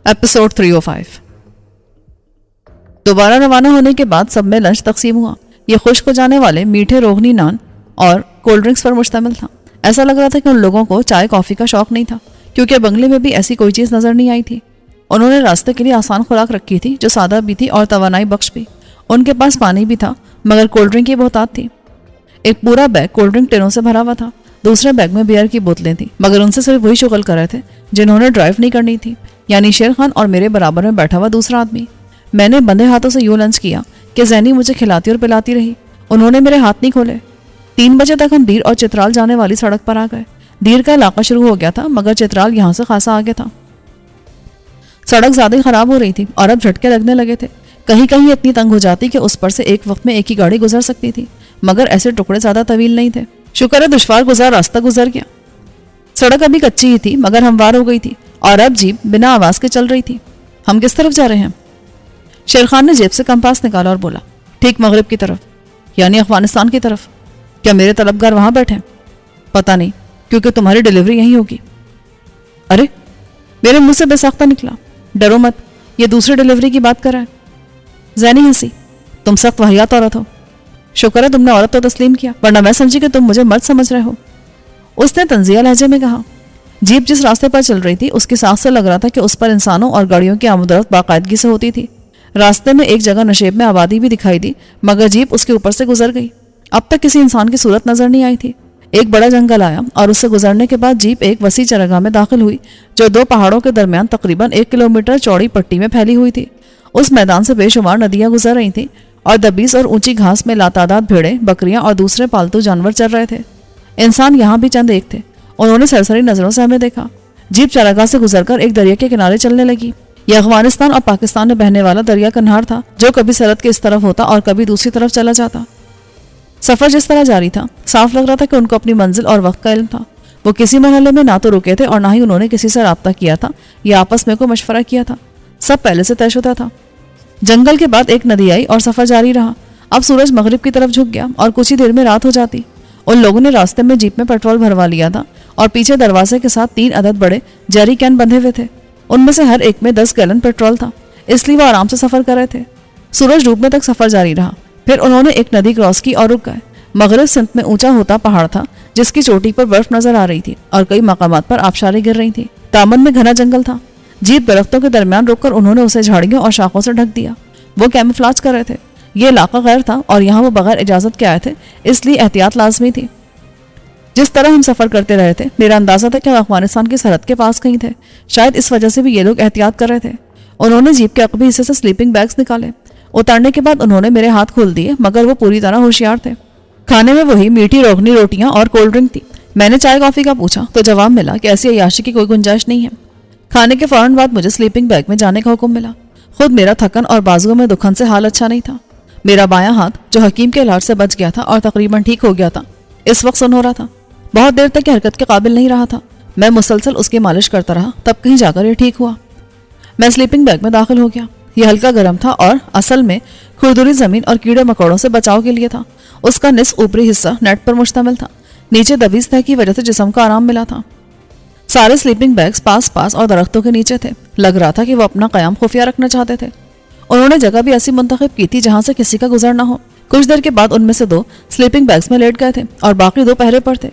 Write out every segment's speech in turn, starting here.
Episode 305। दोबारा रवाना होने के बाद सब में लंच तकसीम हुआ। ये खुश्क हो जाने वाले मीठे रोगनी नान और कोल्ड ड्रिंक्स पर मुश्तमिल था। ऐसा लग रहा था कि उन लोगों को चाय कॉफ़ी का शौक नहीं था, क्योंकि बंगले में भी ऐसी कोई चीज़ नज़र नहीं आई थी। उन्होंने रास्ते के लिए आसान खुराक रखी थी, जो सादा भी थी और तवानाई बख्श भी। उनके पास पानी भी था, मगर कोल्ड ड्रिंक की बहुतात थी। एक पूरा बैग कोल्ड ड्रिंक टिनों से भरा हुआ था। दूसरे बैग में बियर की बोतलें थी, मगर उनसे सिर्फ वही शुगल कर रहे थे जिन्होंने ड्राइव नहीं करनी थी, यानी शेर खान और मेरे बराबर में बैठा हुआ दूसरा आदमी। मैंने बंधे हाथों से यूं लंच किया कि ज़ैनी मुझे खिलाती और पिलाती रही। उन्होंने मेरे हाथ नहीं खोले। 3 बजे तक हम दीर और चित्राल जाने वाली सड़क पर आ गए। दीर का इलाका शुरू हो गया था, मगर चित्राल यहाँ से खासा आगे था। सड़क ज़्यादा ही खराब हो रही थी और अब झटके लगने लगे थे। कहीं कहीं इतनी तंग हो जाती कि उस पर से एक वक्त में एक ही गाड़ी गुजर सकती थी, मगर ऐसे टुकड़े ज़्यादा तवील नहीं थे। शुक्र है दुश्वार गुजार रास्ता गुजर गया। सड़क अभी कच्ची ही थी, मगर हमवार हो गई थी और अब जीप बिना आवाज़ के चल रही थी। हम किस तरफ जा रहे हैं? शेर खान ने जेब से कंपास निकाला और बोला, ठीक मगरिब की तरफ, यानी अफगानिस्तान की तरफ। क्या मेरे तलबगार वहां बैठे? पता नहीं, क्योंकि तुम्हारी डिलीवरी यहीं होगी। अरे, मेरे मुंह से बेसाख्ता निकला। डरो मत, ये दूसरी डिलीवरी की बात कर रहा है। ज़ैनी हंसी, तुम सख्त वाहियात औरत हो। शुक्र है तुमने औरत तो तस्लीम किया, वरना मैं समझी कि तुम मुझे मर्द समझ रहे हो। उसने तंजिया लहजे में कहा। जीप जिस रास्ते पर चल रही थी उसकी सांस से लग रहा था कि उस पर इंसानों और गाड़ियों की आमदरफ्त बाकायदगी से होती थी। रास्ते में एक जगह नशेब में आबादी भी दिखाई दी, मगर जीप उसके ऊपर से गुजर गई। अब तक किसी इंसान की सूरत नजर नहीं आई थी। एक बड़ा जंगल आया और उससे गुजरने के बाद जीप एक वसी चरगाह में दाखिल हुई, जो 2 पहाड़ों के दरमियान तकरीबन 1 किलोमीटर चौड़ी पट्टी में फैली हुई थी। उस मैदान से बेशुमार नदियां गुजर रही थीं और दबीस और ऊंची घास में लातादाद भेड़ें, बकरियां और दूसरे पालतू जानवर चल रहे थे। इंसान यहाँ भी चंद एक थे। उन्होंने सरसरी नजरों से हमें देखा। जीप चरागाह से गुजरकर एक दरिया के किनारे चलने लगी। यह अफगानिस्तान और पाकिस्तान में बहने वाला दरिया का नहर था, जो कभी सरहद के इस तरफ होता और कभी दूसरी तरफ चला जाता। सफर जिस तरह जारी था, साफ लग रहा था कि उनको अपनी मंजिल और वक्त का इल्म था। वो किसी मरहले में ना तो रुके थे और ना ही उन्होंने किसी से राब्ता किया था या आपस में कोई मशवरा किया था। सब पहले से तयशुदा था। जंगल के बाद एक नदी आई और सफर जारी रहा। अब सूरज मगरिब की तरफ झुक गया और कुछ ही देर में रात हो जाती। उन लोगों ने रास्ते में जीप में पेट्रोल भरवा लिया था और पीछे दरवाजे के साथ 3 अदद बड़े जेरी कैन बंधे हुए थे। उनमें से हर एक में 10 गैलन पेट्रोल था, इसलिए वो आराम से सफर कर रहे थे। सूरज डूबने तक सफर जारी रहा। फिर उन्होंने एक नदी क्रॉस की और रुक गए। मगरिब सिंध में ऊंचा होता पहाड़ था, जिसकी चोटी पर बर्फ नजर आ रही थी और कई मकामात पर आबशारें गिर रही थी। दामन में घना जंगल था। जीप दरख्तों के दरमियान रोककर उन्होंने उसे झाड़ियों और शाखों से ढक दिया। वो कैमोफ्लेज कर रहे थे। ये इलाका गैर था और यहाँ वो बगैर इजाजत के आए थे, इसलिए एहतियात लाजमी थी। जिस तरह हम सफर करते रहे थे, मेरा अंदाजा था कि हम अफगानिस्तान की सरहद के पास कहीं थे। शायद इस वजह से भी ये लोग एहतियात कर रहे थे। उन्होंने जीप के अकबी हिस्से से स्लीपिंग बैग्स निकाले। उतारने के बाद उन्होंने मेरे हाथ खोल दिए, मगर वो पूरी तरह होशियार थे। खाने में वही मीठी रोगनी रोटियां और कोल्ड ड्रिंक थी। मैंने चाय कॉफी का पूछा तो जवाब मिला कि ऐसी अय्याशी की कोई गुंजाइश नहीं है। खाने के फौरन बाद मुझे स्लीपिंग बैग में जाने का हुक्म मिला। खुद मेरा थकन और बाजुओं में दुखन से हाल अच्छा नहीं था। मेरा बायां हाथ, जो हकीम के इलाज से बच गया था और तकरीबन ठीक हो गया था, इस वक्त सुन हो रहा था। बहुत देर तक हरकत के काबिल नहीं रहा था। मैं मुसलसल उसकी मालिश करता रहा, तब कहीं जाकर यह ठीक हुआ। मैं स्लीपिंग बैग में दाखिल हो गया। यह हल्का गर्म था और असल में खुरदुरी जमीन और कीड़े मकोड़ों से बचाव के लिए था। उसका निस्फ ऊपरी हिस्सा नेट पर मुश्तमिल था। नीचे दबीस तह की वजह से जिस्म को आराम मिला था। सारे स्लीपिंग बैग्स पास पास और दरख्तों के नीचे थे। लग रहा था कि वो अपना कयाम खुफिया रखना चाहते थे। उन्होंने जगह भी ऐसी मुंतखब की थी जहां से किसी का गुजर ना हो। कुछ देर के बाद उनमें से 2 स्लीपिंग बैग्स में लेट गए थे और बाकी 2 पहरे पर थे।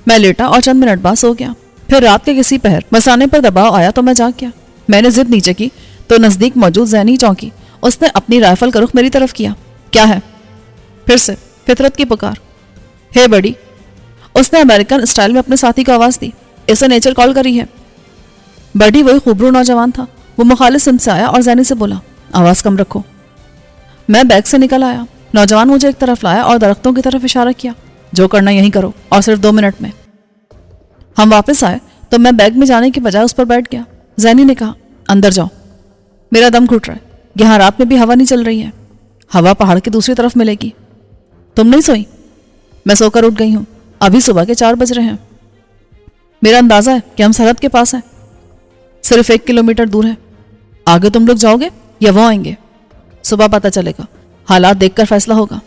मैं लेटा और चंद मिनट बाद सो गया। फिर रात के किसी पहर मसाने पर दबाव आया तो मैं जाग गया। मैंने जिद नीचे की तो नजदीक मौजूद ज़ैनी चौंकी। उसने अपनी राइफल का रुख मेरी तरफ किया। क्या है? फिर से फितरत की पुकार। हे बड़ी, उसने अमेरिकन स्टाइल में अपने साथी को आवाज दी। इसे नेचर कॉल करी है। बड़ी वही खूबरू नौजवान था। वो मुखालिफ सिमत से आया और ज़ैनी से बोला, आवाज कम रखो। मैं बैग से निकल आया। नौजवान मुझे एक तरफ लाया और दरख्तों की तरफ इशारा किया। जो करना यहीं करो और सिर्फ 2 मिनट में। हम वापस आए तो मैं बैग में जाने के बजाय उस पर बैठ गया। ज़ैनी ने कहा, अंदर जाओ, मेरा दम घुट रहा है। यहाँ रात में भी हवा नहीं चल रही है। हवा पहाड़ की दूसरी तरफ मिलेगी। तुम नहीं सोई? मैं सोकर उठ गई हूँ। अभी सुबह के 4 बज रहे हैं। मेरा अंदाजा है कि हम सरहद के पास हैं। सिर्फ 1 किलोमीटर दूर है। आगे तुम लोग जाओगे या वो आएंगे? सुबह पता चलेगा। हालात देखकर फैसला होगा।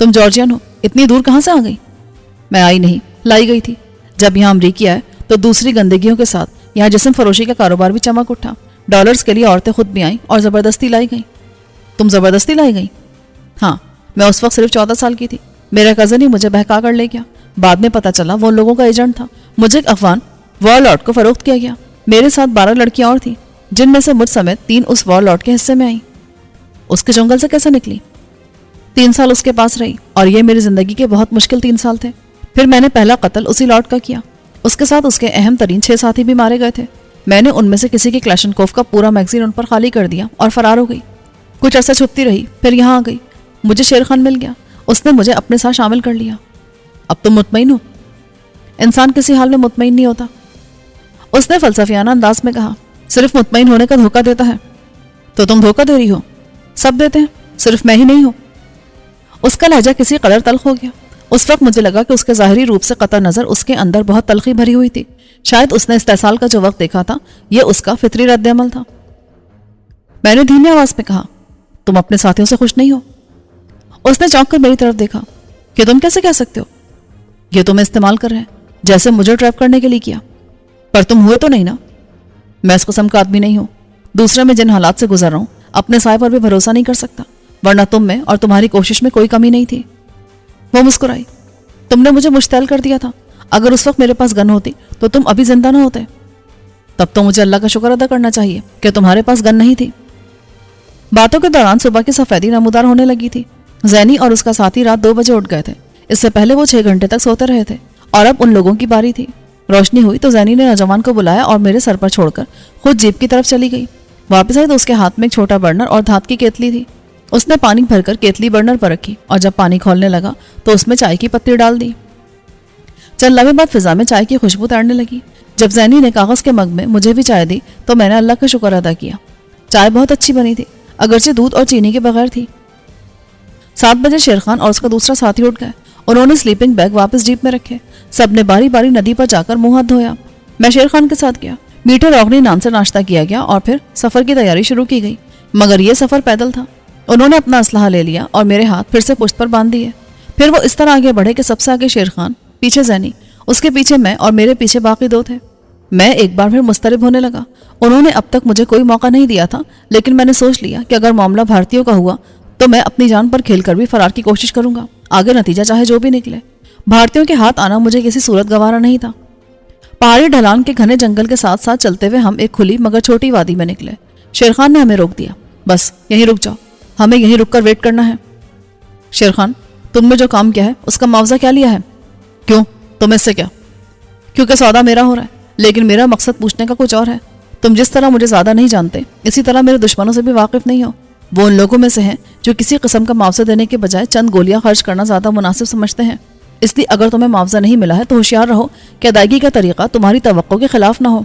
तुम जॉर्जियन हो, इतनी दूर कहाँ से आ गई? मैं आई नहीं, लाई गई थी। जब यहाँ अमरीकी आए तो दूसरी गंदगियों के साथ यहाँ जिस्म फरोशी का कारोबार भी चमक उठा। डॉलर्स के लिए औरतें खुद भी आईं और ज़बरदस्ती लाई गईं। तुम ज़बरदस्ती लाई गई? हाँ, मैं उस वक्त सिर्फ 14 साल की थी। मेरा कज़न ही मुझे बहका कर ले गया। बाद में पता चला वो लोगों का एजेंट था। मुझे एक अफगान वॉरलॉर्ड को फरोख्त किया गया। मेरे साथ 12 लड़कियां और थीं, जिनमें से मुझ समेत 3 उस वॉरलॉर्ड के हिस्से में आईं। उसके जंगल से कैसे निकली? 3 साल उसके पास रही और ये मेरी जिंदगी के बहुत मुश्किल 3 साल थे। फिर मैंने पहला कत्ल उसी लॉर्ड का किया। उसके साथ उसके अहम तरीन 6 साथी भी मारे गए थे। मैंने उनमें से किसी की क्लैशनकोफ का पूरा मैगजीन उन पर खाली कर दिया और फरार हो गई। कुछ अर्सा छुपती रही, फिर यहाँ आ गई। मुझे शेर खान मिल गया, उसने मुझे अपने साथ शामिल कर लिया। अब तुम मुतमईन हो? इंसान किसी हाल में मुतमईन नहीं होता, उसने फलसफियाना अंदाज में कहा। सिर्फ मुतमईन होने का धोखा देता है। तो तुम धोखा दे रही हो? सब देते हैं, सिर्फ मैं ही नहीं हूं। उसका लहजा किसी कदर तल्ख हो गया। उस वक्त मुझे लगा कि उसके ज़ाहिरी रूप से कतई नज़र उसके अंदर बहुत तलखी भरी हुई थी। शायद उसने इस्तेसाल का जो वक्त देखा था, यह उसका फितरी रद्द-ए-अमल था। मैंने धीमी आवाज में कहा, तुम अपने साथियों से खुश नहीं हो? उसने चौंक कर मेरी तरफ देखा। कि तुम कैसे कह सकते हो? ये तुम्हें इस्तेमाल कर रहे हैं, जैसे मुझे ट्रैप करने के लिए किया। पर तुम हुए तो नहीं ना? मैं इस किस्म का आदमी नहीं हूं। दूसरे में जिन हालात से गुजर रहा हूं, अपने साय पर भी भरोसा नहीं कर सकता, वरना तुम में और तुम्हारी कोशिश में कोई कमी नहीं थी। वो मुस्कुराई। तुमने मुझे मुश्तैल कर दिया था। अगर उस वक्त मेरे पास गन होती तो तुम अभी जिंदा ना होते। तब तो मुझे अल्लाह का शुक्र अदा करना चाहिए कि तुम्हारे पास गन नहीं थी। बातों के दौरान सुबह की सफेदी नमूदार होने लगी थी। जैनी और उसका साथी रात 2 बजे उठ गए थे। इससे पहले वो 6 घंटे तक सोते रहे थे और अब उन लोगों की बारी थी। रोशनी हुई तो जैनी ने नौजवान को बुलाया और मेरे सर पर छोड़कर खुद जीप की तरफ चली गई। वापस आई तो उसके हाथ में एक छोटा बर्नर और धात की केतली थी। उसने पानी भरकर केतली बर्नर पर रखी और जब पानी खौलने लगा तो उसमें चाय की पत्ती डाल दी। चंद लम्हे बाद फिजा में चाय की खुशबू तैरने लगी। जब जैनी ने कागज के मग में मुझे भी चाय दी तो मैंने अल्लाह का शुक्र अदा किया। चाय बहुत अच्छी बनी थी, अगरचे दूध और चीनी के बगैर थी। 7 बजे शेर खान और उसका दूसरा साथी उठ गए। उन्होंने स्लीपिंग बैग वापस जीप में रखे। सबने बारी बारी नदी पर जाकर मुंह हाथ धोया। मैं शेर खान के साथ गया। मीठे रोगनी नान से नाश्ता किया गया और फिर सफर की तैयारी शुरू की गई। मगर यह सफर पैदल था। उन्होंने अपना असलहा ले लिया और मेरे हाथ फिर से पुश्त पर बांध दिए। फिर वो इस तरह आगे बढ़े कि सबसे आगे शेर खान, पीछे जैनी, उसके पीछे मैं और मेरे पीछे बाकी 2 थे। मैं एक बार फिर मुस्तरब होने लगा। उन्होंने अब तक मुझे कोई मौका नहीं दिया था, लेकिन मैंने सोच लिया कि अगर मामला भारतीयों का हुआ तो मैं अपनी जान पर खेलकर भी फरार की कोशिश करूंगा, आगे नतीजा चाहे जो भी निकले। भारतीयों के हाथ आना मुझे किसी सूरत गवारा नहीं था। पहाड़ी ढलान के घने जंगल के साथ साथ चलते हुए हम एक खुली मगर छोटी वादी में निकले। शेर खान ने हमें रोक दिया। बस यहीं रुक जाओ, हमें यहीं रुककर वेट करना है। शेर खान, तुमने जो काम किया है उसका मुआवजा क्या लिया है? क्यों, तुम इससे क्या? क्योंकि सौदा मेरा हो रहा है, लेकिन मेरा मकसद पूछने का कुछ और है। तुम जिस तरह मुझे ज्यादा नहीं जानते, इसी तरह मेरे दुश्मनों से भी वाकिफ नहीं हो। वो उन लोगों में से हैं जो किसी किस्म का मुआवजा देने के बजाय चंद गोलियां खर्च करना ज्यादा मुनासिब समझते हैं। इसलिए अगर तुम्हें मुआवजा नहीं मिला है तो होशियार रहो कि अदायगी का तरीका तुम्हारी तवक्को के खिलाफ ना हो।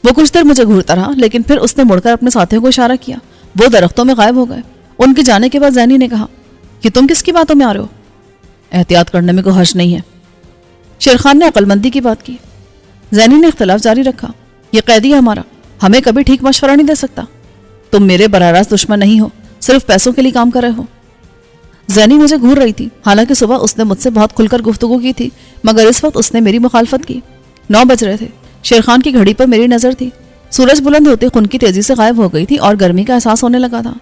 वो कुछ देर मुझे घूरता रहा, लेकिन फिर उसने मुड़कर अपने साथियों को इशारा किया। वो दरख्तों में गायब हो गए। उनके जाने के बाद जैनी ने कहा कि तुम किसकी बातों में आ रहे हो? एहतियात करने में कोई हर्ज नहीं है। शेर खान ने अक्लमंदी की बात की। जैनी ने इख्तलाफ जारी रखा। ये कैदी है हमारा, हमें कभी ठीक मशवरा नहीं दे सकता। तुम मेरे बराह रास्त दुश्मन नहीं हो, सिर्फ पैसों के लिए काम कर रहे हो। जैनी मुझे घूर रही थी। हालांकि सुबह उसने मुझसे बहुत खुलकर गुफ्तगू की थी, मगर इस वक्त उसने मेरी मुखालफत की। 9 बज रहे थे। शेर खान की घड़ी पर मेरी नजर थी। सूरज बुलंद होते खून की तेजी से गायब हो गई थी और गर्मी का एहसास होने लगा था।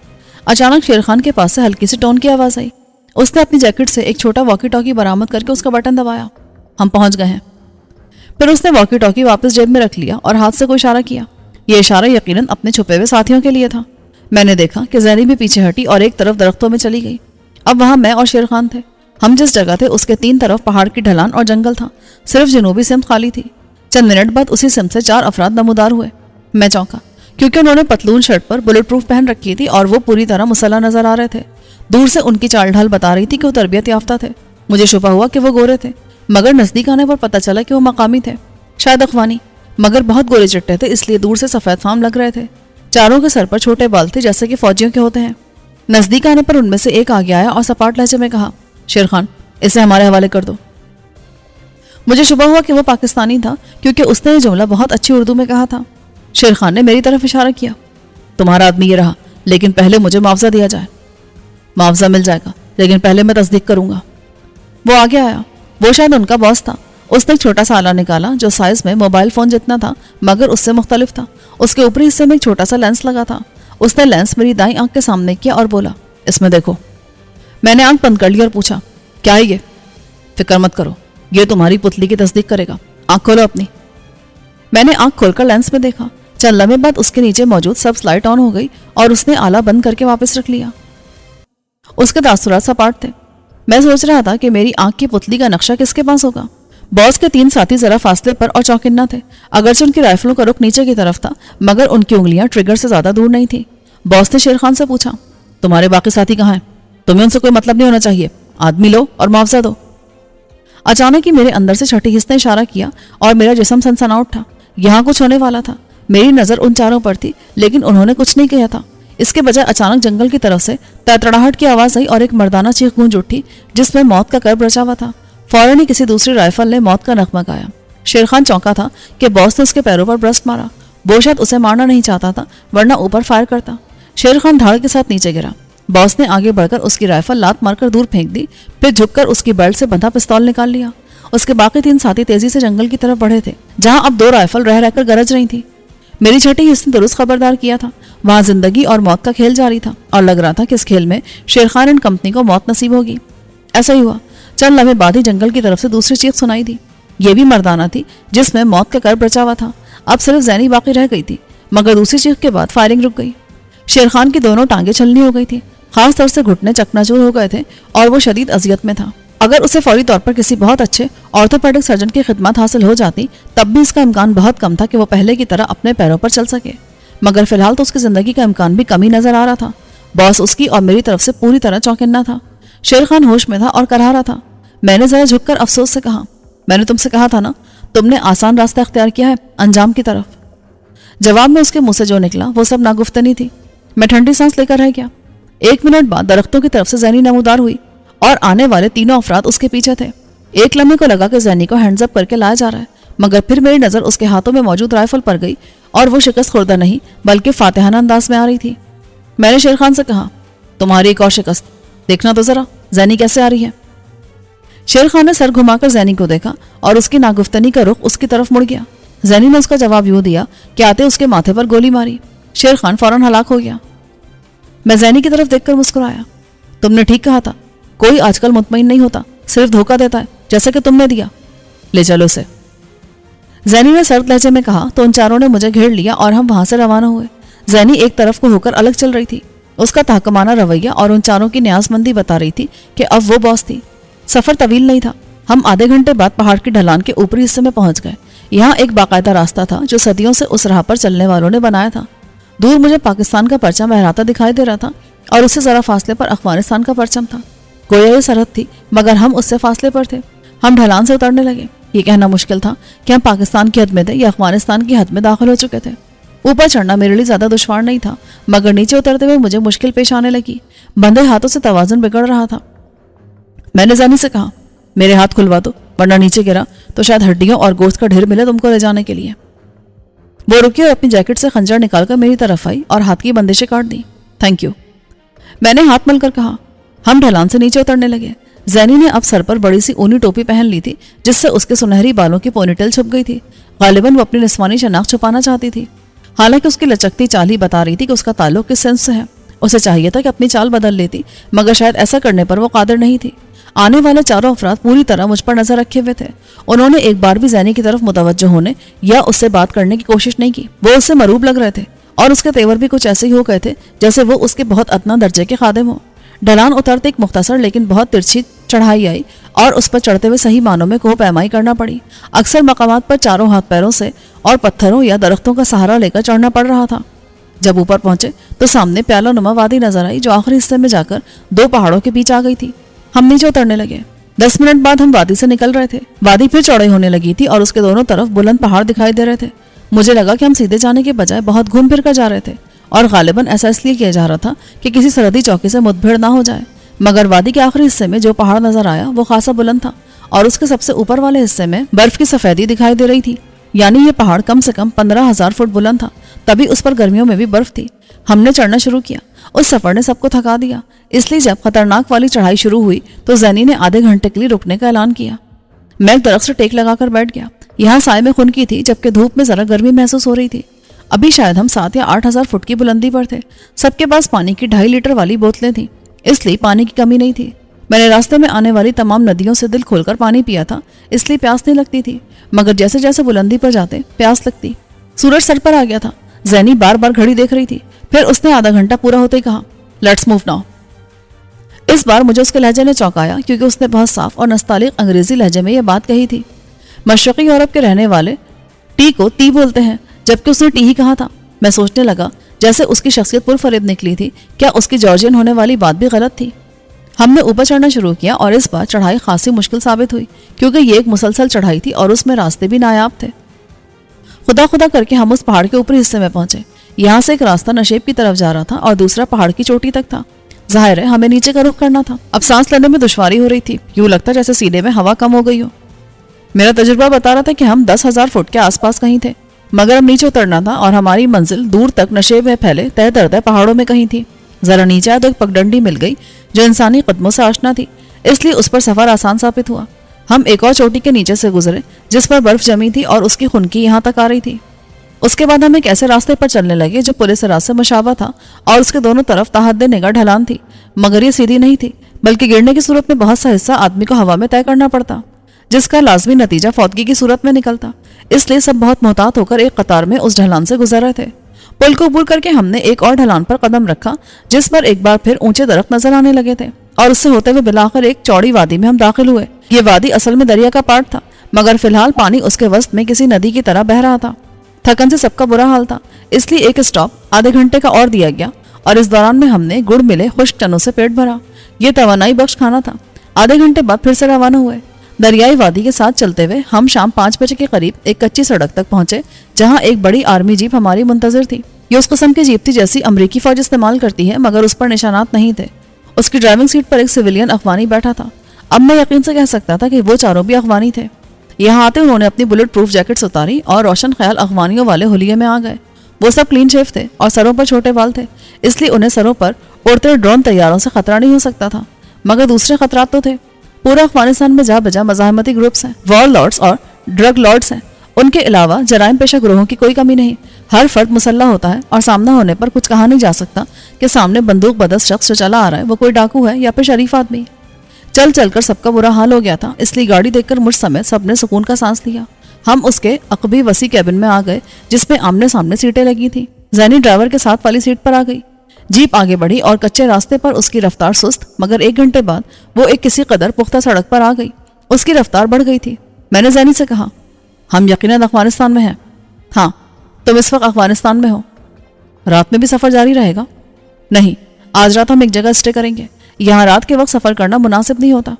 अचानक शेर खान के पास से हल्की सी टोन की आवाज आई। उसने अपनी जैकेट से एक छोटा वॉकी टॉकी बरामद करके उसका बटन दबाया। हम पहुंच गए हैं। फिर उसने वॉकी टॉकी वापस जेब में रख लिया और हाथ से कोई इशारा किया। यह इशारा यकीनन अपने छुपे हुए साथियों के लिए था। मैंने देखा कि जैनी भी पीछे हटी और एक तरफ दरख्तों में चली गई। अब वहां मैं और शेर खान थे। हम जिस जगह थे उसके 3 तरफ पहाड़ की ढलान और जंगल था। सिर्फ जनूबी सिमत खाली थी। चंद मिनट बाद उसी सिमत से 4 अफराद नमूदार हुए। मैं चौंका, क्योंकि उन्होंने पतलून शर्ट पर बुलेट प्रूफ पहन रखी थी और वो पूरी तरह मुसल्लह नजर आ रहे थे। दूर से उनकी चाल ढाल बता रही थी कि वो तरबियत याफ्ता थे। मुझे शुबा हुआ कि वो गोरे थे, मगर नजदीक आने पर पता चला कि वो मकामी थे, शायद अखवानी, मगर बहुत गोरे चिट्टे थे, इसलिए दूर से सफेद फाम लग रहे थे। चारों के सर पर छोटे बाल थे, जैसे कि फौजियों के होते हैं। नजदीक आने पर उनमें से एक आगे आया और सपाट लहजे में कहा, शेर खान, इसे हमारे हवाले कर दो। मुझे शुबा हुआ कि वो पाकिस्तानी था, क्योंकि उसने ये जुमला बहुत अच्छी उर्दू में कहा था। शेर खान ने मेरी तरफ इशारा किया। तुम्हारा आदमी ये रहा, लेकिन पहले मुझे मुआवजा दिया जाए। मुआवजा मिल जाएगा, लेकिन पहले मैं तस्दीक करूंगा। वो आगे आया। वो शायद उनका बॉस था। اس نے ایک چھوٹا سا آلہ نکالا جو سائز میں موبائل فون جتنا تھا مگر اس سے مختلف تھا. اس کے اوپری حصے میں ایک چھوٹا سا لینس لگا تھا. اس نے لینس میری دائیں آنکھ کے سامنے کیا اور بولا, اس میں دیکھو. میں نے آنکھ بند کر لی اور پوچھا, کیا ہے یہ؟ فکر مت کرو, یہ تمہاری پتلی کی تصدیق کرے گا. آنکھ کھولو اپنی. میں نے آنکھ کھول کر لینس میں دیکھا. چند لمحے بعد اس کے نیچے موجود سب لائٹ آن ہو گئی اور اس نے آلہ بند کر کے واپس رکھ لیا. اس کے تاثرات سپاٹ تھے. میں سوچ رہا تھا کہ میری آنکھ کی پتلی کا نقشہ کس کے پاس ہوگا. باس کے 3 ساتھی ذرا فاصلے پر اور چوکنا تھے. اگرچہ ان کی رائفلوں کا رخ نیچے کی طرف تھا مگر ان کی انگلیاں ٹریگر سے زیادہ دور نہیں تھیں. باس نے شیر خان سے پوچھا, تمہارے باقی ساتھی کہاں ہیں؟ تمہیں ان سے کوئی مطلب نہیں ہونا چاہیے. آدمی لو اور معاوضہ دو. اچانک ہی میرے اندر سے چھٹی حص نے اشارہ کیا اور میرا جسم سنسنا اٹھا. یہاں کچھ ہونے والا تھا. میری نظر ان چاروں پر تھی لیکن انہوں نے کچھ نہیں کہا تھا. اس کے بجائے اچانک جنگل کی طرف سے تڑتڑاہٹ کی آواز آئی اور ایک مردانہ چیخ گونج اٹھی جس میں موت کا کرب رچا ہوا تھا. فوراً ہی کسی دوسری رائفل نے موت کا نغمہ گایا. شیر خان چونکا تھا کہ باس نے اس کے پیروں پر برسٹ مارا. وہ شاید اسے مارنا نہیں چاہتا تھا ورنہ اوپر فائر کرتا. شیر خان دھاڑ کے ساتھ نیچے گرا. باس نے آگے بڑھ کر اس کی رائفل لات مار کر دور پھینک دی, پھر جھک کر اس کی بیلٹ سے بندھا پستول نکال لیا. اس کے باقی 3 ساتھی تیزی سے جنگل کی طرف بڑھے تھے جہاں اب 2 رائفل رہ رہ کر گرج رہی تھی. میری چھٹی حص نے درست خبردار کیا تھا. وہاں زندگی اور موت کا کھیل جاری تھا اور لگ رہا تھا کہ اس کھیل میں شیر خان اینڈ کمپنی کو موت نصیب ہوگی. ایسا ہی ہوا. چند لمحے بعد ہی جنگل کی طرف سے دوسری چیخ سنائی دی. یہ بھی مردانہ تھی جس میں موت کا کرب رچا ہوا تھا. اب صرف زینی باقی رہ گئی تھی مگر دوسری چیخ کے بعد فائرنگ رک گئی. شیر خان کی دونوں ٹانگیں چھلنی ہو گئی تھی. خاص طور سے گھٹنے چکنا چور ہو گئے تھے اور وہ شدید اذیت میں تھا. اگر اسے فوری طور پر کسی بہت اچھے آرتھوپیڈک سرجن کی خدمات حاصل ہو جاتی تب بھی اس کا امکان بہت کم تھا کہ وہ پہلے کی طرح اپنے پیروں پر چل سکے. مگر فی الحال تو اس کی زندگی کا امکان بھی کم ہی نظر آ رہا تھا. باس اس کی اور میری طرف سے پوری طرح چوکنا تھا. شیر خان ہوش میں تھا اور کرا رہا تھا. میں نے ذرا جھک کر افسوس سے کہا, میں نے تم سے کہا تھا نا, تم نے آسان راستہ اختیار کیا ہے انجام کی طرف. جواب میں اس کے منہ سے جو نکلا وہ سب ناگفتنی تھی. میں ٹھنڈی سانس لے کر رہ گیا. 1 منٹ بعد درختوں کی طرف سے زینی نمودار ہوئی اور آنے والے 3 افراد اس کے پیچھے تھے. ایک لمحے کو لگا کہ زینی کو ہینڈز اپ کر کے لایا جا رہا ہے مگر پھر میری نظر اس کے ہاتھوں میں موجود رائفل پر گئی اور وہ شکست خوردہ نہیں بلکہ فاتحانہ انداز میں آ رہی تھی. میں نے شیر خان سے کہا, تمہاری ایک اور شکست, دیکھنا تو ذرا زینی کیسے آ رہی ہے. شیر خان نے سر گھما کر زینی کو دیکھا اور اس کی ناگفتنی کا رخ اس کی طرف مڑ گیا. زینی نے اس کا جواب یوں دیا کہ آتے اس کے ماتھے پر گولی ماری. شیر خان فوراً ہلاک ہو گیا. میں زینی کی طرف دیکھ کر مسکرایا. تم نے ٹھیک کہا تھا, کوئی آج کل مطمئن نہیں ہوتا, صرف دھوکہ دیتا ہے جیسا کہ تم نے دیا. لے چلو اسے. زینی نے سرد لہجے میں کہا تو ان چاروں نے مجھے گھیر لیا اور ہم وہاں سے روانہ ہوئے. زینی ایک طرف کو ہو کر الگ چل رہی تھی. اس کا تحکمانہ رویہ اور ان چاروں کی نیاز مندی بتا رہی تھی کہ اب وہ باس تھی. سفر طویل نہیں تھا. ہم آدھے گھنٹے بعد پہاڑ کی ڈھلان کے اوپری حصے میں پہنچ گئے. یہاں ایک باقاعدہ راستہ تھا جو صدیوں سے اس راہ پر چلنے والوں نے بنایا تھا. دور مجھے پاکستان کا پرچم لہراتا دکھائی دے رہا تھا اور اس سے ذرا فاصلے پر افغانستان کا پرچم تھا. گویا یہ سرحد تھی مگر ہم اس سے فاصلے پر تھے. ہم ڈھلان سے اترنے لگے. یہ کہنا مشکل تھا کہ ہم پاکستان کی حد میں تھے یا افغانستان کی حد میں داخل ہو چکے تھے. اوپر چڑھنا میرے لیے زیادہ دشوار نہیں تھا مگر نیچے اترتے ہوئے مجھے مشکل پیش آنے لگی. بندھے ہاتھوں سے توازن بگڑ رہا تھا. میں نے زینی سے کہا, میرے ہاتھ کھلوا دو ورنہ نیچے گرا تو شاید ہڈیوں اور گوشت کا ڈھیر ملے تم کو لے جانے کے لیے. وہ رکی اور اپنی جیکٹ سے خنجر نکال کر میری طرف آئی اور ہاتھ کی بندشیں کاٹ دی. Thank you. میں نے ہاتھ مل کر کہا. ہم ڈھلان سے نیچے اترنے لگے. زینی نے اب سر پر بڑی سی اونی ٹوپی پہن لی تھی جس سے اس کے سنہری بالوں کی پونی ٹیل چھپ گئی تھی. غالباً وہ اپنی نسوانی شناخت چھپانا چاہتی تھی. حالانکہ اس کی لچکتی چال ہی بتا رہی تھی کہ اس کا تعلق کس سنس سے ہے. اسے چاہیے تھا کہ اپنی چال بدل لیتی مگر شاید ایسا کرنے پر وہ قادر نہیں تھی. آنے والے چاروں افراد پوری طرح مجھ پر نظر رکھے ہوئے تھے. انہوں نے ایک بار بھی زینی کی طرف متوجہ ہونے یا اس سے بات کرنے کی کوشش نہیں کی. وہ اس سے مروب لگ رہے تھے اور اس کے تیور بھی کچھ ایسے ہی ہو گئے تھے جیسے وہ اس کے بہت ادنا درجے کے خادم ہوں. ڈھلان اترتے ایک مختصر لیکن بہت ترچھی چڑھائی آئی اور اس پر چڑھتے ہوئے صحیح معنوں میں کوہ پیمائی کرنا پڑی. اکثر مقامات پر چاروں ہاتھ پیروں سے اور پتھروں یا درختوں کا سہارا لے کر چڑھنا پڑ رہا تھا. جب اوپر پہنچے تو سامنے پیالہ نما وادی نظر آئی جو آخری حصے میں جا کر 2 پہاڑوں کے بیچ آ گئی تھی. ہم نیچے اترنے لگے. 10 منٹ بعد ہم وادی سے نکل رہے تھے. وادی پھر چوڑی ہونے لگی تھی اور اس کے دونوں طرف بلند پہاڑ دکھائی دے رہے تھے. مجھے لگا کہ ہم سیدھے جانے کے بجائے بہت گھوم پھر کر جا رہے تھے اور غالباً ایسا اس لیے کیا جا رہا تھا کہ کسی سرحدی چوکی سے مدبھیڑ نہ ہو جائے. مگر وادی کے آخری حصے میں جو پہاڑ نظر آیا وہ خاصا بلند تھا اور اس کے سب سے اوپر والے حصے میں برف کی سفیدی دکھائی دے رہی تھی. یعنی یہ پہاڑ کم سے کم 15,000 فٹ بلند تھا. تبھی اس پر گرمیوں میں بھی برف تھی. ہم نے چڑھنا شروع کیا. اس سفر نے سب کو تھکا دیا. اس لیے جب خطرناک والی چڑھائی شروع ہوئی تو زینی نے آدھے گھنٹے کے لیے رکنے کا اعلان کیا. मैं एक दरख्त से टेक लगाकर बैठ गया। यहाँ साए में खुनकी थी, जबकि धूप में जरा गर्मी महसूस हो रही थी। अभी शायद हम 7 या 8 हजार फुट की बुलंदी पर थे। सबके पास पानी की 2.5 लीटर वाली बोतलें थीं, इसलिए पानी की कमी नहीं थी। मैंने रास्ते में आने वाली तमाम नदियों से दिल खोलकर पानी पिया था, इसलिए प्यास नहीं लगती थी। मगर जैसे जैसे बुलंदी पर जाते प्यास लगती। सूरज सर पर आ गया था। जैनी बार बार घड़ी देख रही थी। फिर उसने आधा घंटा पूरा होते ही कहा, लेट्स मूव नाउ। इस बार मुझे उसके लहजे ने चौंकाया, क्योंकि उसने बहुत साफ और नस्तालिक अंग्रेजी लहजे में यह बात कही थी। मशरक़ी यूरोप के रहने वाले टी को ती बोलते हैं, जबकि उसने टी ही कहा था। मैं सोचने लगा, जैसे उसकी शख्सियत पुरफरेब निकली थी, क्या उसकी जॉर्जियन होने वाली बात भी गलत थी। हमने ऊपर चढ़ना शुरू किया और इस बार चढ़ाई खासी मुश्किल साबित हुई, क्योंकि ये एक मुसलसल चढ़ाई थी और उसमें रास्ते भी नायाब थे। खुदा खुदा करके हम उस पहाड़ के ऊपरी हिस्से में पहुंचे। यहाँ से एक रास्ता नशेब की तरफ जा रहा था और दूसरा पहाड़ की चोटी तक था। जाहिर है हमें नीचे का रुख करना था। अब सांस लेने में दुश्वारी हो रही थी, यूं लगता जैसे सीने में हवा कम हो गई हो। मेरा तजुर्बा बता रहा था कि हम 10,000 फुट के आसपास कहीं थे, मगर अब नीचे उतरना था और हमारी मंजिल दूर तक नशेब में फैले तय दरदे पहाड़ों में कहीं थी। जरा नीचे आया तो एक पगडंडी मिल गई जो इंसानी कदमों से आशना थी, इसलिए उस पर सफर आसान साबित हुआ। हम एक और चोटी के नीचे से गुजरे जिस पर बर्फ जमी थी और उसकी खुनकी यहाँ तक आ रही थी। उसके बाद हम एक ऐसे रास्ते पर चलने लगे जो पुलिस रास्ते से मुशाबा था और उसके दोनों तरफ ताहद्दे निगाह ढलान थी, मगर ये सीधी नहीं थी, बल्कि गिरने की सूरत में बहुत सा हिस्सा आदमी को हवा में तय करना पड़ता, जिसका लाजमी नतीजा फौतगी की सूरत में निकलता। इसलिए सब बहुत मोहतात होकर एक कतार में उस ढलान से गुजर रहे थे। पुल को अबूर करके हमने एक और ढलान पर कदम रखा, जिस पर एक बार फिर ऊंचे दरख्त नजर आने लगे थे, और उससे होते हुए बिलाकर एक चौड़ी वादी में हम दाखिल हुए। ये वादी असल में दरिया का पार्ट था, मगर फिलहाल पानी उसके वस्त में किसी नदी की तरह बह रहा था। थकन से सबका बुरा हाल था, इसलिए एक स्टॉप आधे घंटे का और दिया गया और इस दौरान में हमने गुड़ मिले खुश्क चनों से पेट भरा। ये तवानाई बख्श खाना था। आधे घंटे बाद फिर से रवाना हुए। दरियाई वादी के साथ चलते हुए हम शाम 5 बजे के करीब एक कच्ची सड़क तक पहुंचे, जहां एक बड़ी आर्मी जीप हमारी मुंतजर थी। ये उस किस्म की जीप थी जैसी अमरीकी फौज इस्तेमाल करती है, मगर उस पर निशानात नहीं थे। उसकी ड्राइविंग सीट पर एक सिविलियन अफगानी बैठा था। अब मैं यकीन से कह सकता था कि वो चारों भी अफगानी थे। यहाँ आते उन्होंने अपनी बुलेट प्रूफ जैकेट्स उतारी और रोशन ख्याल अफगानियों वाले हुलिये में आ गए। वो सब क्लीन शेव थे और सरों पर छोटे बाल थे, इसलिए उन्हें सरों पर उड़ते ड्रोन तैयारों से खतरा नहीं हो सकता था, मगर दूसरे खतरात तो थे। पूरा अफगानिस्तान में जा बजा मज़ाहमती ग्रुप्स हैं, वॉर लॉर्ड्स और ड्रग लॉर्ड्स हैं। उनके अलावा जराइम पेशा ग्रोहों की कोई कमी नहीं। हर फर्द मुसल्ला होता है और सामना होने पर कुछ कहा नहीं जा सकता कि सामने बंदूक बदस्त शख्स जो चला आ रहा है वो कोई डाकू है या फिर शरीफ आदमी। चल चलकर सबका बुरा हाल हो गया था, इसलिए गाड़ी देखकर मुझ समेत सबने सुकून का सांस लिया। हम उसके अकबी वसी कैबिन में आ गए, जिसमें आमने सामने सीटें लगी थी। जैनी ड्राइवर के साथ वाली सीट पर आ गई। जीप आगे बढ़ी और कच्चे रास्ते पर उसकी रफ्तार सुस्त, मगर 1 घंटे बाद वो एक किसी कदर पुख्ता सड़क पर आ गई। उसकी रफ्तार बढ़ गई थी। मैंने जैनी से कहा, हम यकीनन अफगानिस्तान में हैं। हाँ, तुम इस वक्त अफगानिस्तान में हो। रात में भी सफर जारी रहेगा? नहीं, आज रात हम एक जगह स्टे करेंगे। यहाँ रात के वक्त सफर करना मुनासिब नहीं होता।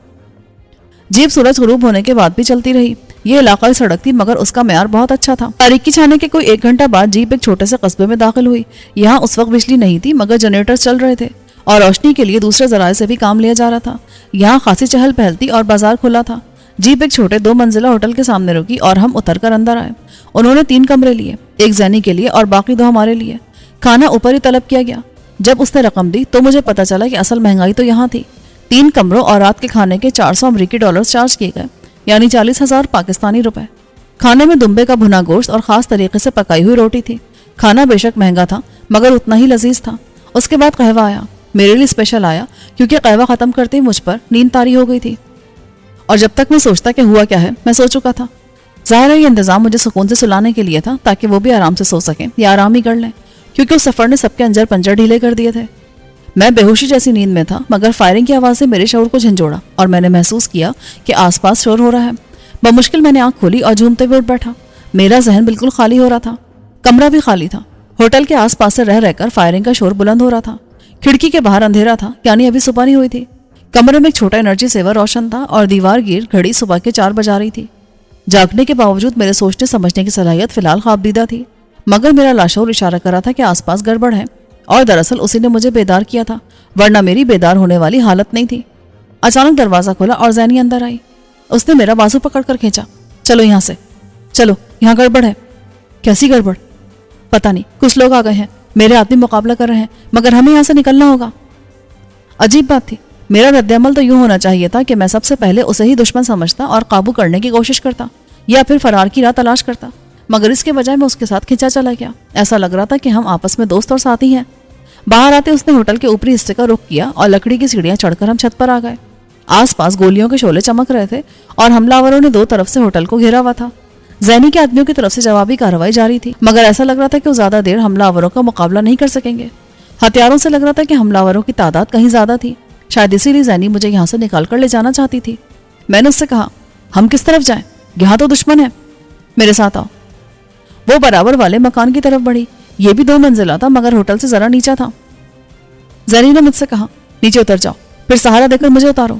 जीप सूरज गुरूब होने के बाद भी चलती रही। ये इलाकाई सड़क थी, मगर उसका मेयार बहुत अच्छा था। तारीकी छाने के कोई 1 घंटा बाद जीप एक छोटे से कस्बे में दाखिल हुई। यहाँ उस वक्त बिजली नहीं थी, मगर जनरेटर चल रहे थे और रोशनी के लिए दूसरे जराये से भी काम लिया जा रहा था। यहाँ खासी चहल पहल थी और बाजार खुला था। जीप एक छोटे 2 मंजिला होटल के सामने रुकी और हम उतरकर अंदर आए। उन्होंने 3 कमरे लिए, एक जैनी के लिए और बाकी 2 हमारे लिए। खाना ऊपर ही तलब किया गया। जब उसने रकम दी तो मुझे पता चला कि असल महंगाई तो यहाँ थी। 3 कमरों और रात के खाने के 400 अमरीकी डॉलर्स चार्ज किए गए, यानी 40,000 पाकिस्तानी रुपए। खाने में दुम्बे का भुना गोश्त और खास तरीके से पकाई हुई रोटी थी। खाना बेशक महंगा था, मगर उतना ही लजीज था। उसके बाद कहवा आया। मेरे लिए स्पेशल आया, क्योंकि कहवा खत्म करते ही मुझ पर नींद तारी हो गई थी और जब तक मैं सोचता कि हुआ क्या है, मैं सो चुका था। जाहिर है ये इंतजाम मुझे सुकून से सुलाने के लिए था, ताकि वो भी आराम से सो सकें या आराम ही कर लें, क्योंकि उस सफर ने सबके अंजर पंजर ढीले कर दिए थे। मैं बेहोशी जैसी नींद में था, मगर फायरिंग की आवाज़ से मेरे शऊर को झंझोड़ा और मैंने महसूस किया कि आसपास शोर हो रहा है। बमुश्किल मैंने आंख खोली और झूमते हुए उठ बैठा। मेरा जहन बिल्कुल खाली हो रहा था। कमरा भी खाली था। होटल के आसपास से रह रहकर फायरिंग का शोर बुलंद हो रहा था। खिड़की के बाहर अंधेरा था, यानी अभी सुबह नहीं हुई थी। कमरे में एक छोटा एनर्जी सेवर रोशन था और दीवार गिर घड़ी सुबह के 4 बजा रही थी। जागने के बावजूद मेरे सोचने समझने की सलाहियत फिलहाल ख्वाबदीदा थी, मगर मेरा लाशौर इशारा कर रहा था कि आसपास गड़बड़ है, और दरअसल उसी ने मुझे बेदार किया था, वरना मेरी बेदार होने वाली हालत नहीं थी। अचानक दरवाजा खुला और जैनी अंदर आई। उसने मेरा बाजू पकड़कर खींचा। चलो यहाँ से, चलो, यहाँ गड़बड़ है। कैसी गड़बड़? पता नहीं, कुछ लोग आ गए हैं, मेरे आदमी मुकाबला कर रहे हैं, मगर हमें यहाँ से निकलना होगा। अजीब बात थी, میرا رد عمل تو یوں ہونا چاہیے تھا کہ میں سب سے پہلے اسے ہی دشمن سمجھتا اور قابو کرنے کی کوشش کرتا یا پھر فرار کی راہ تلاش کرتا، مگر اس کے بجائے میں اس کے ساتھ کھنچا چلا گیا۔ ایسا لگ رہا تھا کہ ہم آپس میں دوست اور ساتھی ہیں۔ باہر آتے اس نے ہوٹل کے اوپری حصے کا رخ کیا اور لکڑی کی سیڑھیاں چڑھ کر ہم چھت پر آ گئے۔ آس پاس گولیوں کے شعلے چمک رہے تھے اور حملہ آوروں نے دو طرف سے ہوٹل کو گھیرا ہوا تھا۔ زینی کے آدمیوں کی طرف سے جوابی کارروائی جاری تھی، مگر ایسا لگ رہا تھا کہ وہ زیادہ دیر حملہ آوروں کا مقابلہ نہیں کر سکیں گے۔ ہتھیاروں سے لگ رہا تھا کہ حملہ آوروں کی تعداد کہیں زیادہ تھی، شاید اسی لیے زینی مجھے یہاں سے نکال کر لے جانا چاہتی تھی۔ میں نے اس سے کہا، ہم کس طرف جائیں؟ یہاں تو دشمن ہے، میرے ساتھ آؤ۔ وہ برابر والے مکان کی طرف بڑھی۔ یہ بھی 2 منزلہ تھا مگر ہوٹل سے ذرا نیچا تھا۔ زینی نے مجھ سے کہا، نیچے اتر جاؤ، پھر سہارا دے کر مجھے اتارو۔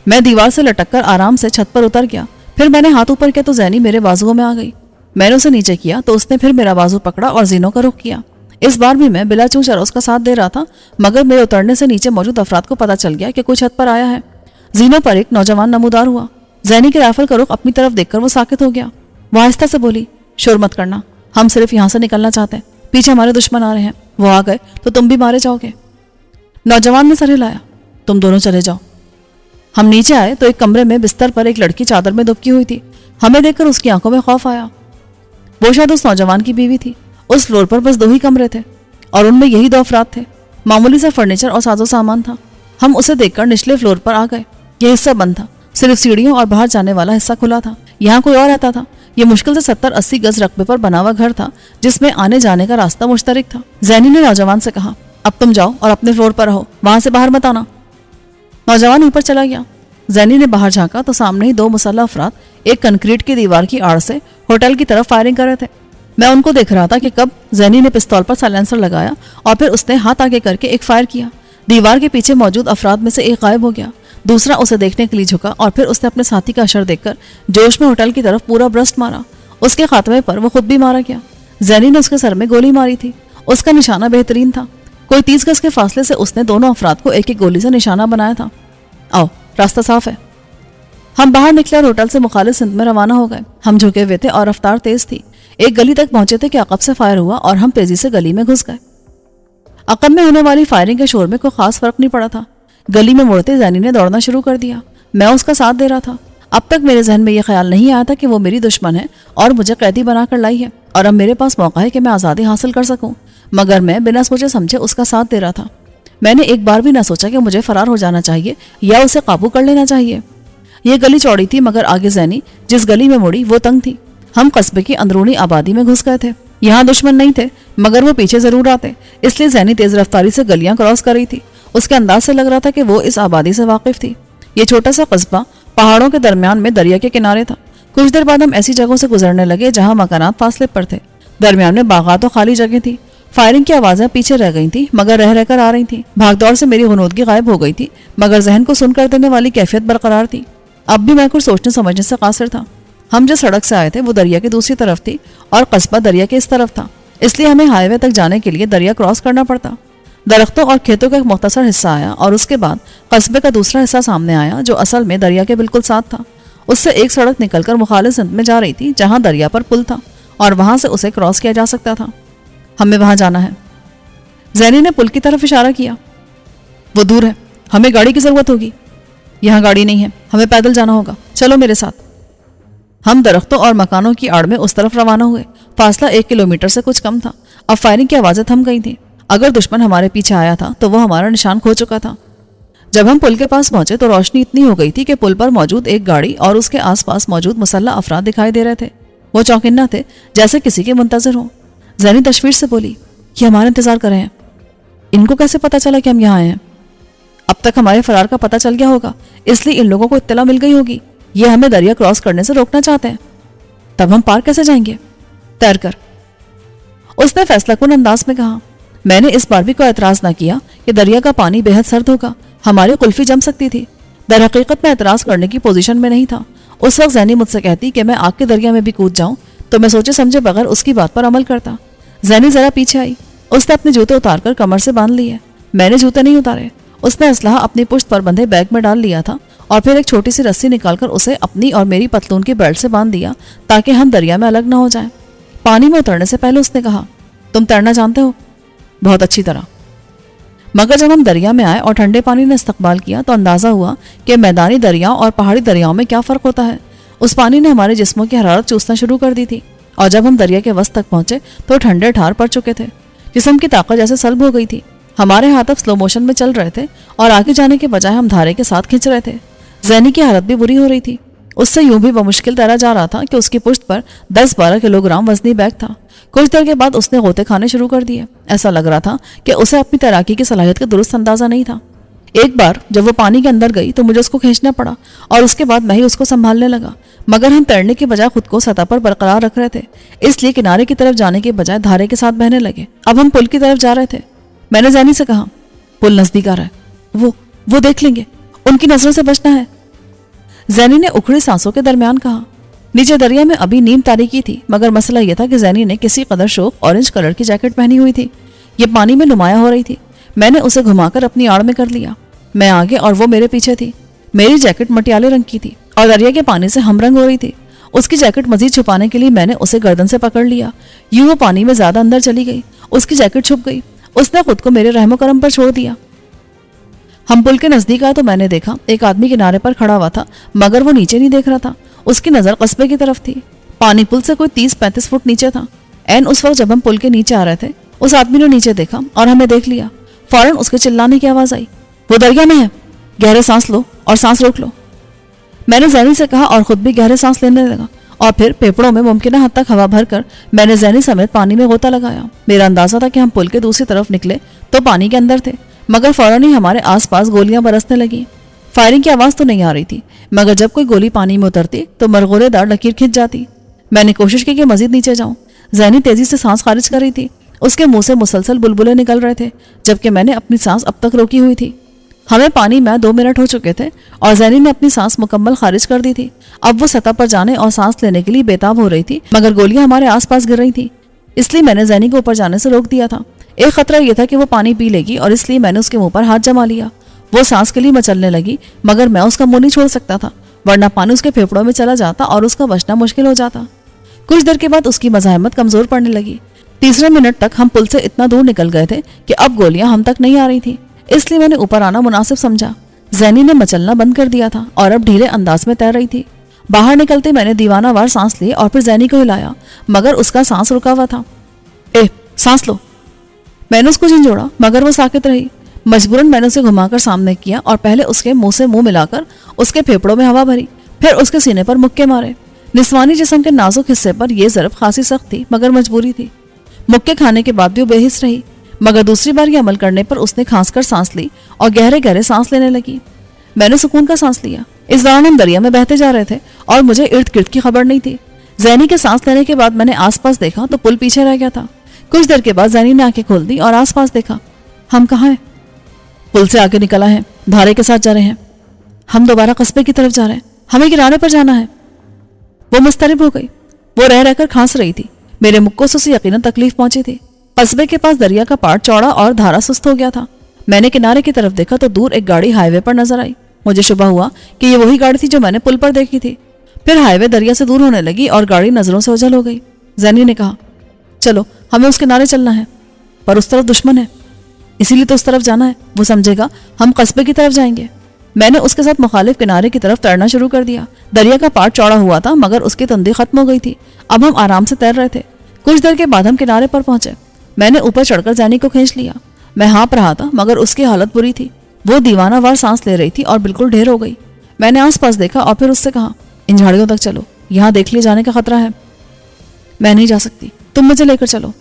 میں دیوار سے لٹک کر آرام سے چھت پر اتر گیا۔ پھر میں نے ہاتھ اوپر کیا تو زینی میرے بازوؤں میں آ گئی۔ میں نے اسے نیچے کیا تو اس نے پھر میرا بازو پکڑا اور زینوں کا رخ کیا۔ اس بار بھی میں بلا چوچرا اس کا ساتھ دے رہا تھا، مگر میرے اترنے سے نیچے موجود افراد کو پتہ چل گیا کہ کوئی چھت پر آیا ہے۔ زینوں پر ایک نوجوان نمودار ہوا۔ زینی کے رائفل کا رخ اپنی طرف دیکھ کر وہ ساکت ہو گیا۔ وہ آہستہ سے بولی، شور مت کرنا، ہم صرف یہاں سے نکلنا چاہتے ہیں، پیچھے ہمارے دشمن آ رہے ہیں، وہ آ گئے تو تم بھی مارے جاؤ گے۔ نوجوان نے سر ہلایا، تم دونوں چلے جاؤ۔ ہم نیچے آئے تو ایک کمرے میں بستر پر ایک لڑکی چادر میں دبکی ہوئی تھی۔ ہمیں دیکھ کر اس کی آنکھوں میں خوف آیا۔ وہ شاید اس نوجوان کی بیوی تھی۔ اس فلور پر بس 2 ہی کمرے تھے اور ان میں یہی 2 افراد تھے۔ معمولی سا فرنیچر اور ساز و سامان تھا۔ ہم اسے دیکھ کر نچلے فلور پر آ گئے۔ یہ حصہ بند تھا، صرف سیڑھیوں اور باہر جانے والا حصہ کھلا تھا۔ یہاں کوئی اور رہتا تھا۔ یہ مشکل سے 70-80 گز رقبے پر بنا ہوا گھر تھا جس میں آنے جانے کا راستہ مشترک تھا۔ زینی نے نوجوان سے کہا، اب تم جاؤ اور اپنے فلور پر رہو، وہاں سے باہر مت آنا۔ نوجوان اوپر چلا گیا۔ زینی نے باہر جھانکا تو سامنے ہی 2 مسلح افراد ایک کنکریٹ کی دیوار کی آڑ سے ہوٹل کی طرف فائرنگ کر رہے تھے۔ میں ان کو دیکھ رہا تھا کہ کب زینی نے پستول پر سائلنسر لگایا اور پھر اس نے ہاتھ آگے کر کے ایک فائر کیا۔ دیوار کے پیچھے موجود افراد میں سے ایک غائب ہو گیا، دوسرا اسے دیکھنے کے لیے جھکا اور پھر اس نے اپنے ساتھی کا اشر دیکھ کر جوش میں ہوٹل کی طرف پورا برسٹ مارا۔ اس کے خاتمے پر وہ خود بھی مارا گیا۔ زینی نے اس کے سر میں گولی ماری تھی۔ اس کا نشانہ بہترین تھا۔ کوئی 30 گز کے فاصلے سے اس نے دونوں افراد کو ایک ایک گولی سے نشانہ بنایا تھا۔ آؤ، راستہ صاف ہے۔ ہم باہر نکلے اور ہوٹل سے مخالف سمت میں روانہ ہو گئے۔ ہم جھکے ہوئے تھے اور رفتار تیز تھی۔ ایک گلی تک پہنچے تھے کہ عقب سے فائر ہوا اور ہم تیزی سے گلی میں گھس گئے۔ عقب میں ہونے والی فائرنگ کے شور میں کوئی خاص فرق نہیں پڑا تھا۔ گلی میں مڑتے زینی نے دوڑنا شروع کر دیا۔ میں اس کا ساتھ دے رہا تھا۔ اب تک میرے ذہن میں یہ خیال نہیں آیا تھا کہ وہ میری دشمن ہے اور مجھے قیدی بنا کر لائی ہے اور اب میرے پاس موقع ہے کہ میں آزادی حاصل کر سکوں، مگر میں بنا سوچے سمجھے اس کا ساتھ دے رہا تھا۔ میں نے ایک بار بھی نہ سوچا کہ مجھے فرار ہو جانا چاہیے یا اسے قابو کر لینا چاہیے۔ یہ گلی چوڑی تھی مگر آگے زینی جس گلی میں مڑی وہ تنگ تھی۔ ہم قصبے کی اندرونی آبادی میں گھس گئے تھے۔ یہاں دشمن نہیں تھے مگر وہ پیچھے ضرور آتے، اس لیے زینی تیز رفتاری سے گلیاں کراس کر رہی تھی۔ اس کے انداز سے لگ رہا تھا کہ وہ اس آبادی سے واقف تھی۔ یہ چھوٹا سا قصبہ پہاڑوں کے درمیان میں دریا کے کنارے تھا۔ کچھ دیر بعد ہم ایسی جگہوں سے گزرنے لگے جہاں مکانات فاصلے پر تھے، درمیان میں باغات و خالی جگہ تھی۔ فائرنگ کی آوازیں پیچھے رہ گئی تھیں مگر رہ کر آ رہی تھیں۔ بھاگ دوڑ سے میری غنودگی غائب ہو گئی تھی مگر ذہن کو سن کر دینے والی کیفیت برقرار تھی۔ اب بھی میں کچھ سوچنے سمجھنے سے قاصر تھا۔ ہم جس سڑک سے آئے تھے وہ دریا کی دوسری طرف تھی اور قصبہ دریا کے اس طرف تھا، اس لیے ہمیں ہائی وے تک جانے کے لیے دریا کراس کرنا پڑتا۔ درختوں اور کھیتوں کا ایک مختصر حصہ آیا اور اس کے بعد قصبے کا دوسرا حصہ سامنے آیا جو اصل میں دریا کے بالکل ساتھ تھا۔ اس سے ایک سڑک نکل کر مخالف سمت میں جا رہی تھی جہاں دریا پر پل تھا اور وہاں سے اسے کراس کیا جا سکتا تھا۔ ہمیں وہاں جانا ہے۔ زینی نے پل کی طرف اشارہ کیا۔ وہ دور ہے، ہمیں گاڑی کی ضرورت ہوگی۔ یہاں گاڑی نہیں ہے، ہمیں پیدل جانا ہوگا، چلو میرے ساتھ۔ ہم درختوں اور مکانوں کی آڑ میں اس طرف روانہ ہوئے۔ فاصلہ 1 کلومیٹر سے کچھ کم تھا۔ اب فائرنگ کی آوازیں تھم گئی تھیں۔ اگر دشمن ہمارے پیچھے آیا تھا تو وہ ہمارا نشان کھو چکا تھا۔ جب ہم پل کے پاس پہنچے تو روشنی اتنی ہو گئی تھی کہ پل پر موجود ایک گاڑی اور اس کے آس پاس موجود مسلح افراد دکھائی دے رہے تھے۔ وہ چوکنا تھے جیسے کسی کے منتظر ہوں۔ زینی تشویش سے بولی، یہ ہمارا انتظار کر رہے ہیں۔ ان کو کیسے پتا چلا کہ ہم یہاں آئے ہیں؟ اب تک ہمارے فرار کا پتہ چل گیا ہوگا، اس لیے ان لوگوں کو اطلاع مل گئی ہوگی۔ یہ ہمیں دریا کراس کرنے سے روکنا چاہتے ہیں۔ تب ہم پار کیسے جائیں گے؟ تیر کر، اس نے فیصلہ کن انداز میں کہا۔ میں نے اس بار بھی کوئی اعتراض نہ کیا کہ دریا کا پانی بے حد سرد ہوگا، ہماری قلفی جم سکتی تھی۔ در حقیقت میں اعتراض کرنے کی پوزیشن میں نہیں تھا۔ اس وقت زینی مجھ سے کہتی کہ میں آگ کے دریا میں بھی کود جاؤں تو میں سوچے سمجھے بغیر اس کی بات پر عمل کرتا۔ زینی ذرا پیچھے آئی۔ اس نے اپنے جوتے اتار کر کمر سے باندھ لیے۔ میں نے جوتے نہیں اتارے۔ اس نے اسلحہ اپنی پشت پر بندھے بیگ میں ڈال لیا تھا اور پھر ایک چھوٹی سی رسی نکال کر اسے اپنی اور میری پتلون کی بیلٹ سے باندھ دیا تاکہ ہم دریا میں الگ نہ ہو جائیں۔ پانی میں اترنے سے پہلے اس نے کہا، تم تیرنا جانتے ہو؟ بہت اچھی طرح۔ मगर जब हम दरिया में आए और ठंडे पानी ने इस्तकबाल किया तो अंदाज़ा हुआ कि मैदानी दरियाओं और पहाड़ी दरियाओं में क्या फ़र्क होता है। उस पानी ने हमारे जिस्मों की हरारत चूसना शुरू कर दी थी और जब हम दरिया के वस्त तक पहुंचे तो ठंडे ठार पड़ चुके थे। जिस्म की ताकत जैसे सल्ब हो गई थी। हमारे हाथ अब स्लो मोशन में चल रहे थे और आगे जाने के बजाय हम धारे के साथ खींच रहे थे। जैनी की हालत भी बुरी हो रही थी। उससे यूं भी बमुश्किल तैरा जा रहा था कि उसकी पुश्त पर 10-12 किलोग्राम वजनी बैग था। कुछ देर के बाद उसने गोते खाने शुरू कर दिए। ऐसा लग रहा था कि उसे अपनी तैराकी की सलाहियत का दुरुस्त अंदाजा नहीं था। एक बार जब वो पानी के अंदर गई तो मुझे उसको खींचना पड़ा और उसके बाद मैं ही उसको संभालने लगा, मगर हम तैरने के बजाय खुद को सतह पर बरकरार रख रहे थे, इसलिए किनारे की तरफ जाने के बजाय धारे के साथ बहने लगे। अब हम पुल की तरफ जा रहे थे। मैंने जैनी से कहा, पुल नजदीक आ रहा है, वो देख लेंगे, उनकी नजरों से बचना है। जैनी ने उखड़ी सांसों के दरमियान कहा। नीचे दरिया में अभी नीम तारीकी थी, मगर मसला यह था कि जैनी ने किसी कदर शोक ऑरेंज कलर की जैकेट पहनी हुई थी। ये पानी में नुमाया हो रही थी। मैंने उसे घुमाकर अपनी आड़ में कर लिया। मैं आगे और वो मेरे पीछे थी। मेरी जैकेट मटियाले रंग की थी और दरिया के पानी से हमरंग हो रही थी। उसकी जैकेट मजीद छुपाने के लिए मैंने उसे गर्दन से पकड़ लिया। यूं वो पानी में ज्यादा अंदर चली गई। उसकी जैकेट छुप गई। उसने खुद को मेरे रहमो करम पर छोड़ दिया। हम पुल के नजदीक आए तो मैंने देखा एक आदमी किनारे पर खड़ा हुआ था, मगर वो नीचे नहीं देख रहा था। उसकी नजर कस्बे की तरफ थी। पानी पुल से कोई 30-35 फुट नीचे था। एन उस वक्त जब हम पुल के नीचे आ रहे थे, उस आदमी ने नीचे देखा और हमें देख लिया। फौरन उसके चिल्लाने की आवाज आई, वो दरिया में है, गहरे सांस लो और सांस रोक लो। मैंने जैनी से कहा और खुद भी गहरे सांस लेने लगा और फिर फेफड़ों में मुमकिन हद तक हवा भरकर मैंने जैनी समेत पानी में गोता लगाया। मेरा अंदाजा था कि हम पुल के दूसरी तरफ निकले तो पानी के अंदर थे, मगर फौरन ही हमारे आसपास गोलियां बरसने लगी। फायरिंग की आवाज तो नहीं आ रही थी, मगर जब कोई गोली पानी में उतरती तो मरगोरेदार लकीर खिंच जाती। मैंने कोशिश की कि मजीद नीचे जाऊं। जैनी तेजी से सांस खारिज कर रही थी। उसके मुंह से मुसलसल बुलबुले निकल रहे थे, जबकि मैंने अपनी सांस अब तक रोकी हुई थी। हमें पानी में 2 मिनट हो चुके थे और जैनी ने अपनी सांस मुकम्मल खारिज कर दी थी। अब वो सतह पर जाने और सांस लेने के लिए बेताब हो रही थी, मगर गोलियां हमारे आसपास गिर रही थी, इसलिए मैंने जैनी को ऊपर जाने से रोक दिया था। एक खतरा यह था कि वो पानी पी लेगी और इसलिए मैंने उसके मुंह पर हाथ जमा लिया। वो सांस के लिए मचलने लगी, मगर मैं उसका मुंह नहीं छोड़ सकता था, वरना पानी उसके फेफड़ों में चला जाता और उसका बचना मुश्किल हो जाता। कुछ देर के बाद उसकी मज़ाहमत कमजोर पड़ने लगी। तीसरे मिनट तक हम पुल से इतना दूर निकल गए थे कि अब गोलियां हम तक नहीं आ रही थी, इसलिए मैंने ऊपर आना मुनासिब समझा। जैनी ने मचलना बंद कर दिया था और अब ढीले अंदाज में तैर रही थी। बाहर निकलते मैंने दीवानावार सांस ली और फिर जैनी को हिलाया, मगर उसका सांस रुका हुआ था। सांस लो। मैंने उसको झंझोड़ा, मगर वो साकित रही। मजबूरन मैंने उसे घुमाकर सामने किया और पहले उसके मुंह से मुंह मिलाकर उसके फेफड़ों में हवा भरी, फिर उसके सीने पर मुक्के मारे। निस्वानी जिस्म के नाजुक हिस्से पर यह ज़रब खासी सख्त थी, मगर मजबूरी थी। मुक्के खाने के बाद भी वो बेहिस रही, मगर दूसरी बार ये अमल करने पर उसने खांस कर सांस ली और गहरे गहरे सांस लेने लगी। मैंने सुकून का सांस लिया। इस दौरान हम दरिया में बहते जा रहे थे और मुझे इर्द गिर्द की खबर नहीं थी। जैनी के सांस लेने के बाद मैंने आसपास देखा तो पुल पीछे रह गया था। कुछ देर के बाद जैनी ने आंखें खोल दी और आसपास देखा। हम कहाँ हैं? पुल से आगे निकला है, धारे के साथ जा रहे हैं। हम दोबारा कस्बे की तरफ जा रहे हैं, हमें किनारे पर जाना है। वो मुस्तरिब हो गई। वो रह रहकर खांस रही थी। मेरे मुक्कों से उसे यकीनन तकलीफ पहुंची थी। कस्बे के पास दरिया का पाट चौड़ा और धारा सुस्त हो गया था। मैंने किनारे की तरफ देखा तो दूर एक गाड़ी हाईवे पर नजर आई। मुझे शुबा हुआ कि ये वही गाड़ी थी जो मैंने पुल पर देखी थी। फिर हाईवे दरिया से दूर होने लगी और गाड़ी नजरों से ओझल हो गई। जैनी ने कहा, चलो हमें उस किनारे चलना है, पर उस तरफ दुश्मन है, इसीलिए तो उस तरफ जाना है। वो समझेगा हम कस्बे की तरफ जाएंगे। मैंने उसके साथ मुखालिफ किनारे की तरफ तैरना शुरू कर दिया। दरिया का पाट चौड़ा हुआ था, मगर उसकी तंदी खत्म हो गई थी। अब हम आराम से तैर रहे थे। कुछ देर के बाद हम किनारे पर पहुंचे। मैंने ऊपर चढ़कर जैनी को खींच लिया। मैं हाँप रहा था, मगर उसकी हालत बुरी थी। वो दीवानावार सांस ले रही थी और बिल्कुल ढेर हो गई। मैंने आसपास देखा और फिर उससे कहा, इन झाड़ियों तक चलो, यहाँ देख लिए जाने का खतरा है। मैं नहीं जा सकती, तुम मुझे लेकर चलो।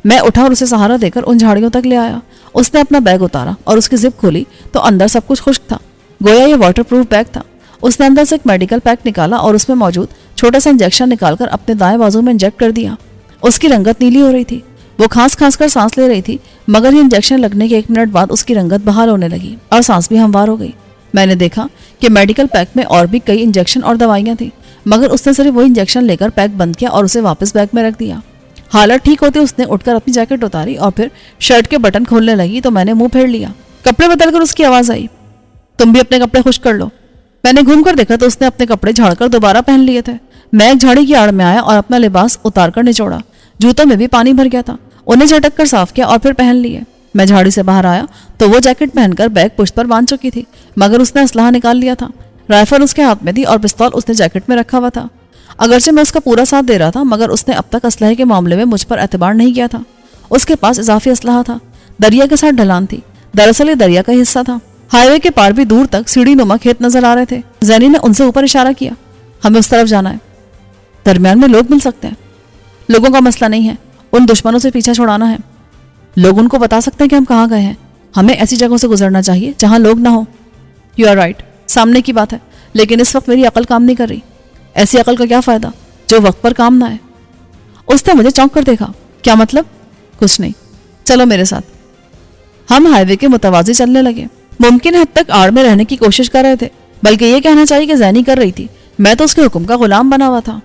मैं उठा और उसे सहारा देकर उन झाड़ियों तक ले आया। उसने अपना बैग उतारा और उसकी जिप खोली तो अंदर सब कुछ खुश्क था, गोया ये वाटरप्रूफ बैग था। उसने अंदर से एक मेडिकल पैक निकाला और उसमें मौजूद छोटा सा इंजेक्शन निकालकर अपने दाएं बाजू में इंजेक्ट कर दिया। उसकी रंगत नीली हो रही थी। वो खांस खांस कर सांस ले रही थी, मगर ये इंजेक्शन लगने के 1 मिनट बाद उसकी रंगत बहाल होने लगी और सांस भी हमवार हो गई। मैंने देखा कि मेडिकल पैक में और भी कई इंजेक्शन और दवाइयाँ थी, मगर उसने सिर्फ वही इंजेक्शन लेकर पैक बंद किया और उसे वापस बैग में रख दिया। हालत ठीक होते उसने उठकर अपनी जैकेट उतारी और फिर शर्ट के बटन खोलने लगी तो मैंने मुंह फेर लिया। कपड़े बदलकर उसकी आवाज आई, तुम भी अपने कपड़े खुश कर लो। मैंने घूमकर देखा तो उसने अपने कपड़े झाड़कर दोबारा पहन लिए थे। मैं एक झाड़ी की आड़ में आया और अपना लिबास उतार कर निचोड़ा। जूतों में भी पानी भर गया था। उन्हें झटक कर साफ किया और फिर पहन लिए। मैं झाड़ी से बाहर आया तो वो जैकेट पहनकर बैग पुश्त पर बांध चुकी थी, मगर उसने असलहा निकाल लिया था। राइफल उसके हाथ में थी और पिस्तौल उसने जैकेट में रखा हुआ था। अगरचे मैं उसका पूरा साथ दे रहा था, मगर उसने अब तक असलहे के मामले में मुझ पर एतबार नहीं किया था। उसके पास इजाफी असलहा था। दरिया के साथ ढलान थी, दरअसल ये दरिया का हिस्सा था। हाईवे के पार भी दूर तक सीढ़ी नुमा खेत नजर आ रहे थे। जैनी ने उनसे ऊपर इशारा किया, हमें उस तरफ जाना है, दरमियान में लोग मिल सकते हैं। लोगों का मसला नहीं है, उन दुश्मनों से पीछा छुड़ाना है। लोग उनको बता सकते हैं कि हम कहाँ गए हैं। हमें ऐसी जगहों से गुजरना चाहिए जहां लोग ना हो। यू आर राइट, सामने की बात है, लेकिन इस वक्त मेरी अकल काम नहीं कर रही। ऐसी अकल का क्या फायदा जो वक्त पर काम ना आए। उसने मुझे चौंक कर देखा। क्या मतलब? कुछ नहीं, चलो मेरे साथ। हम हाईवे के मुतवाज़ी चलने लगे। मुमकिन हद तक आड़ में रहने की कोशिश कर रहे थे, बल्कि ये कहना चाहिए कि जैनी कर रही थी। मैं तो उसके हुक्म का गुलाम बना हुआ था।